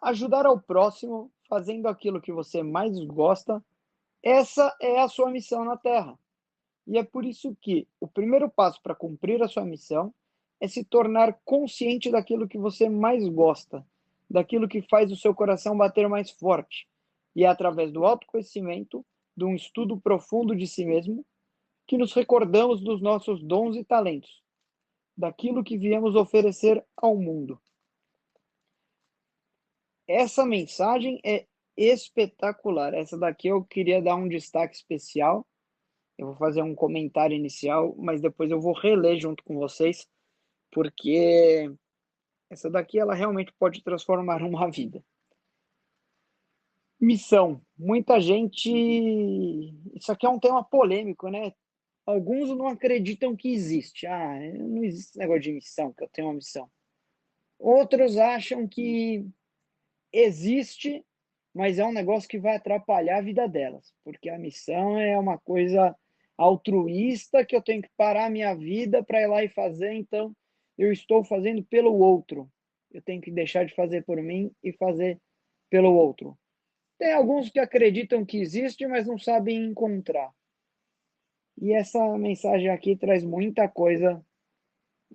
Ajudar ao próximo fazendo aquilo que você mais gosta, essa é a sua missão na Terra. E é por isso que o primeiro passo para cumprir a sua missão é se tornar consciente daquilo que você mais gosta, daquilo que faz o seu coração bater mais forte. E é através do autoconhecimento, de um estudo profundo de si mesmo, que nos recordamos dos nossos dons e talentos, daquilo que viemos oferecer ao mundo. Essa mensagem é espetacular. Essa daqui eu queria dar um destaque especial. Eu vou fazer um comentário inicial, mas depois eu vou reler junto com vocês, porque essa daqui ela realmente pode transformar uma vida. Missão. Muita gente. Isso aqui é um tema polêmico, né? Alguns não acreditam que existe. Ah, não existe esse negócio de missão, que eu tenho uma missão. Outros acham que existe, mas é um negócio que vai atrapalhar a vida delas, porque a missão é uma coisa altruísta que eu tenho que parar a minha vida para ir lá e fazer, então eu estou fazendo pelo outro. Eu tenho que deixar de fazer por mim e fazer pelo outro. Tem alguns que acreditam que existe, mas não sabem encontrar. E essa mensagem aqui traz muita coisa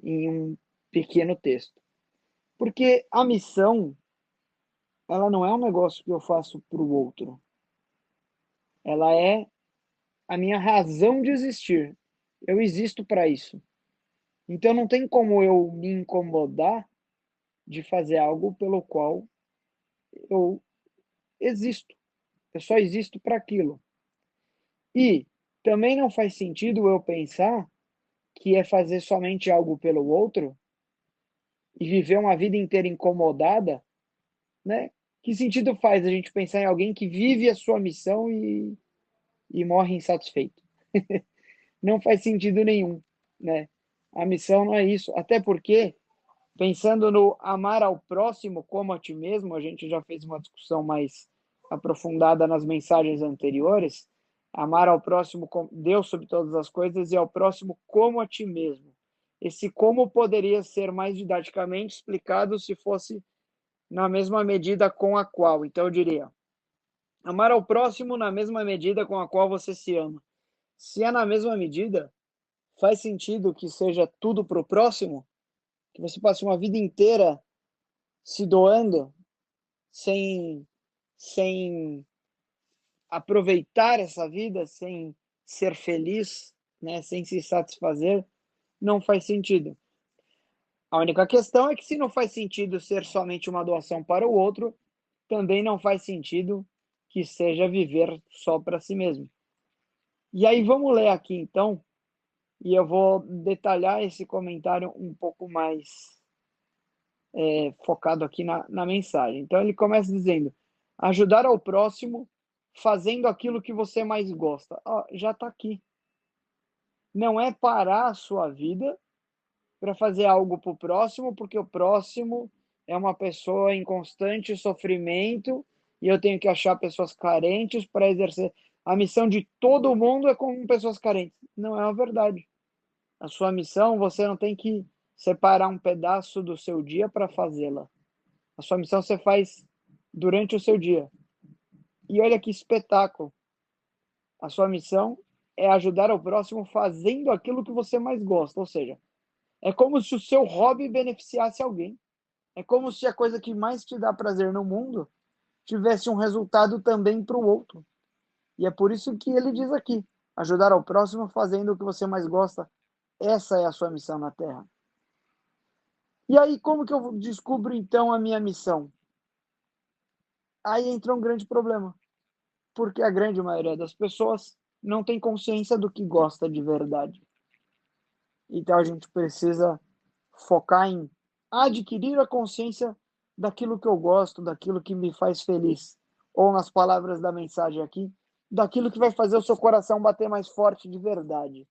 em um pequeno texto. Porque a missão, ela não é um negócio que eu faço para o outro. Ela é a minha razão de existir. Eu existo para isso. Então não tem como eu me incomodar de fazer algo pelo qual eu existo. Eu só existo para aquilo. E também não faz sentido eu pensar que é fazer somente algo pelo outro e viver uma vida inteira incomodada, né? Que sentido faz a gente pensar em alguém que vive a sua missão e morre insatisfeito? Não faz sentido nenhum, né? A missão não é isso. Até porque, pensando no amar ao próximo como a ti mesmo, a gente já fez uma discussão mais aprofundada nas mensagens anteriores. Amar ao próximo como Deus sobre todas as coisas e ao próximo como a ti mesmo. Esse como poderia ser mais didaticamente explicado se fosse na mesma medida com a qual. Então eu diria: amar ao próximo na mesma medida com a qual você se ama. Se é na mesma medida, faz sentido que seja tudo para o próximo? Que você passe uma vida inteira se doando sem, sem aproveitar essa vida, sem ser feliz, né, sem se satisfazer, não faz sentido. A única questão é que se não faz sentido ser somente uma doação para o outro, também não faz sentido que seja viver só para si mesmo. E aí vamos ler aqui então, e eu vou detalhar esse comentário um pouco mais focado aqui na mensagem. Então ele começa dizendo: ajudar ao próximo fazendo aquilo que você mais gosta. Já está aqui. Não é parar a sua vida para fazer algo para o próximo, porque o próximo é uma pessoa em constante sofrimento e eu tenho que achar pessoas carentes para exercer. A missão de todo mundo é com pessoas carentes. Não é uma verdade. A sua missão, você não tem que separar um pedaço do seu dia para fazê-la. A sua missão você faz durante o seu dia. E olha que espetáculo. A sua missão é ajudar o próximo fazendo aquilo que você mais gosta. Ou seja, é como se o seu hobby beneficiasse alguém. É como se a coisa que mais te dá prazer no mundo tivesse um resultado também para o outro. E é por isso que ele diz aqui: ajudar ao próximo fazendo o que você mais gosta. Essa é a sua missão na Terra. E aí, como que eu descubro então a minha missão? Aí entra um grande problema, porque a grande maioria das pessoas não tem consciência do que gosta de verdade. Então a gente precisa focar em adquirir a consciência daquilo que eu gosto, daquilo que me faz feliz. Ou nas palavras da mensagem aqui, daquilo que vai fazer o seu coração bater mais forte de verdade.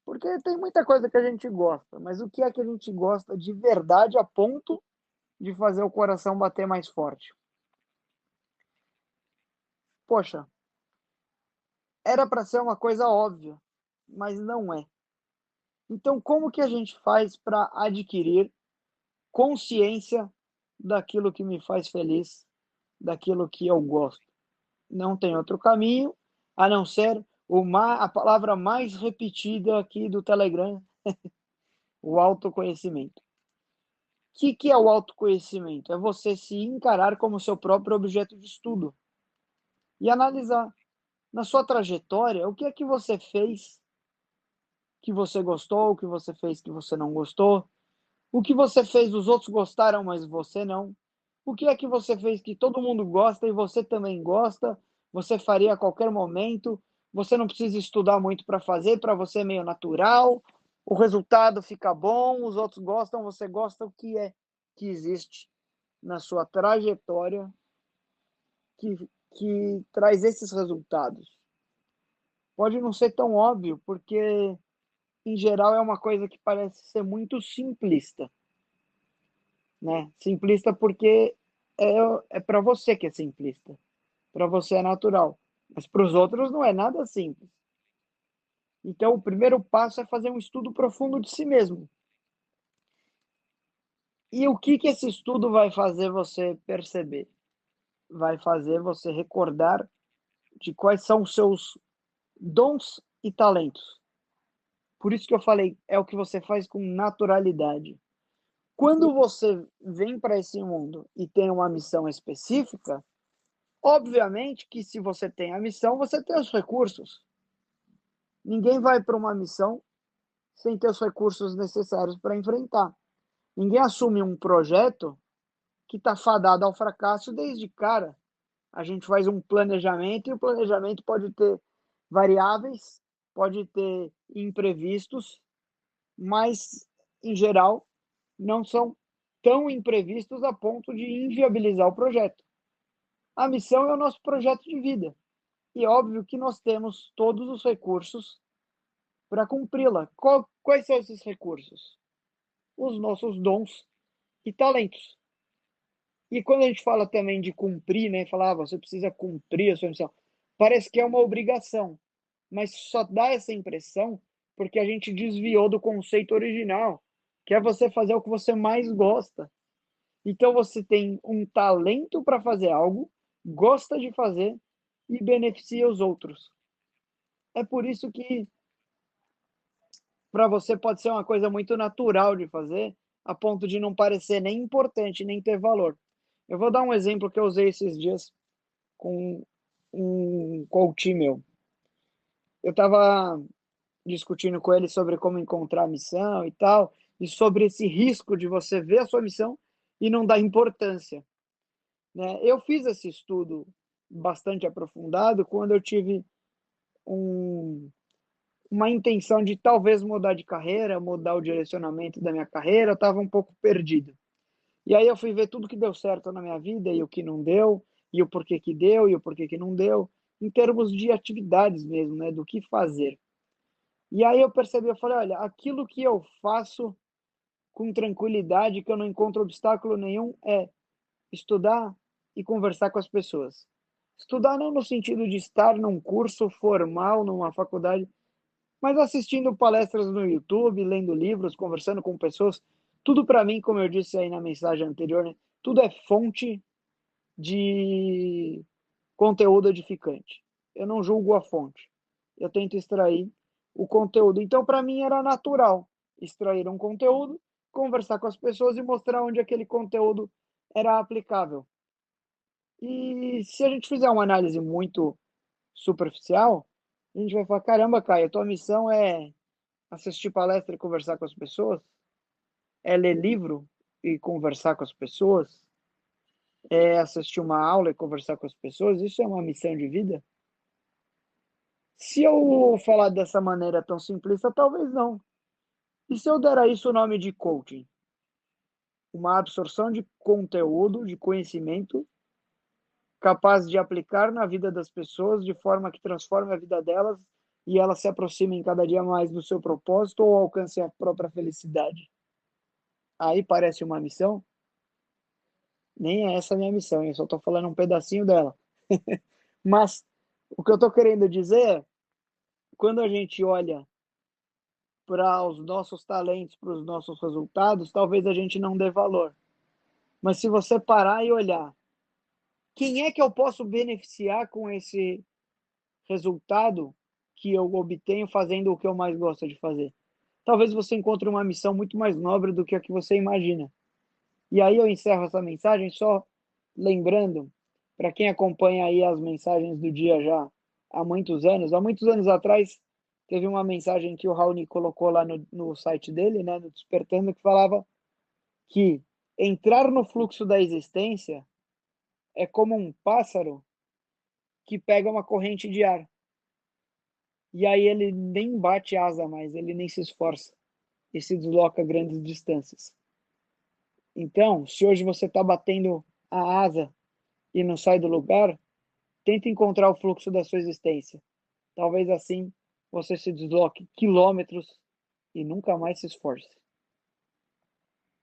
Porque tem muita coisa que a gente gosta, mas o que é que a gente gosta de verdade a ponto de fazer o coração bater mais forte? Poxa, era para ser uma coisa óbvia, mas não é. Então, como que a gente faz para adquirir consciência daquilo que me faz feliz, daquilo que eu gosto. Não tem outro caminho a não ser a palavra mais repetida aqui do Telegram, o autoconhecimento. O que é o autoconhecimento? É você se encarar como seu próprio objeto de estudo e analisar na sua trajetória o que é que você fez que você gostou, o que você fez que você não gostou, o que você fez os outros gostaram, mas você não. O que é que você fez que todo mundo gosta e você também gosta, você faria a qualquer momento, você não precisa estudar muito para fazer, para você é meio natural, o resultado fica bom, os outros gostam, você gosta, o que é que existe na sua trajetória que traz esses resultados? Pode não ser tão óbvio, porque em geral é uma coisa que parece ser muito simplista, né? Simplista porque é, é para você que é simplista, para você é natural, mas para os outros não é nada simples. Então, o primeiro passo é fazer um estudo profundo de si mesmo. E o que esse estudo vai fazer você perceber? Vai fazer você recordar de quais são os seus dons e talentos. Por isso que eu falei, é o que você faz com naturalidade. Quando você vem para esse mundo e tem uma missão específica, obviamente que se você tem a missão, você tem os recursos. Ninguém vai para uma missão sem ter os recursos necessários para enfrentar. Ninguém assume um projeto que está fadado ao fracasso desde cara. A gente faz um planejamento e o planejamento pode ter variáveis, pode ter imprevistos, mas, em geral, não são tão imprevistos a ponto de inviabilizar o projeto. A missão é o nosso projeto de vida. E é óbvio que nós temos todos os recursos para cumpri-la. Quais são esses recursos? Os nossos dons e talentos. E quando a gente fala também de cumprir, né, falar, você precisa cumprir a sua missão, parece que é uma obrigação, mas só dá essa impressão porque a gente desviou do conceito original, que é você fazer o que você mais gosta. Então você tem um talento para fazer algo, gosta de fazer e beneficia os outros. É por isso que para você pode ser uma coisa muito natural de fazer, a ponto de não parecer nem importante, nem ter valor. Eu vou dar um exemplo que eu usei esses dias com um coach meu. Eu estava discutindo com ele sobre como encontrar a missão e tal, e sobre esse risco de você ver a sua missão e não dar importância, né? Eu fiz esse estudo bastante aprofundado quando eu tive um, uma intenção de talvez mudar de carreira, mudar o direcionamento da minha carreira, eu estava um pouco perdido. E aí eu fui ver tudo que deu certo na minha vida e o que não deu, e o porquê que deu e o porquê que não deu, em termos de atividades mesmo, né, do que fazer. E aí eu percebi, eu falei, olha, aquilo que eu faço com tranquilidade, que eu não encontro obstáculo nenhum, é estudar e conversar com as pessoas. Estudar não no sentido de estar num curso formal, numa faculdade, mas assistindo palestras no YouTube, lendo livros, conversando com pessoas, tudo para mim, como eu disse aí na mensagem anterior, né, tudo é fonte de conteúdo edificante. Eu não julgo a fonte. Eu tento extrair o conteúdo. Então, para mim, era natural extrair um conteúdo, conversar com as pessoas e mostrar onde aquele conteúdo era aplicável. E se a gente fizer uma análise muito superficial, a gente vai falar: caramba, Caio, a tua missão é assistir palestra e conversar com as pessoas? É ler livro e conversar com as pessoas? É assistir uma aula e conversar com as pessoas? Isso é uma missão de vida? Se eu falar dessa maneira tão simplista, talvez não. E se eu der a isso o nome de coaching? Uma absorção de conteúdo, de conhecimento, capaz de aplicar na vida das pessoas de forma que transforme a vida delas e elas se aproximem cada dia mais do seu propósito ou alcancem a própria felicidade. Aí parece uma missão? Nem é essa a minha missão, eu só estou falando um pedacinho dela. Mas o que eu estou querendo dizer é, quando a gente olha para os nossos talentos, para os nossos resultados, talvez a gente não dê valor. Mas se você parar e olhar, quem é que eu posso beneficiar com esse resultado que eu obtenho fazendo o que eu mais gosto de fazer? Talvez você encontre uma missão muito mais nobre do que a que você imagina. E aí eu encerro essa mensagem só lembrando, para quem acompanha aí as mensagens do dia já há muitos anos atrás, teve uma mensagem que o Raoni colocou lá no site dele, né, no Despertando, que falava que entrar no fluxo da existência é como um pássaro que pega uma corrente de ar. E aí ele nem bate asa mais, ele nem se esforça e se desloca grandes distâncias. Então, se hoje você está batendo a asa e não sai do lugar, tenta encontrar o fluxo da sua existência. Talvez assim você se desloque quilômetros e nunca mais se esforce.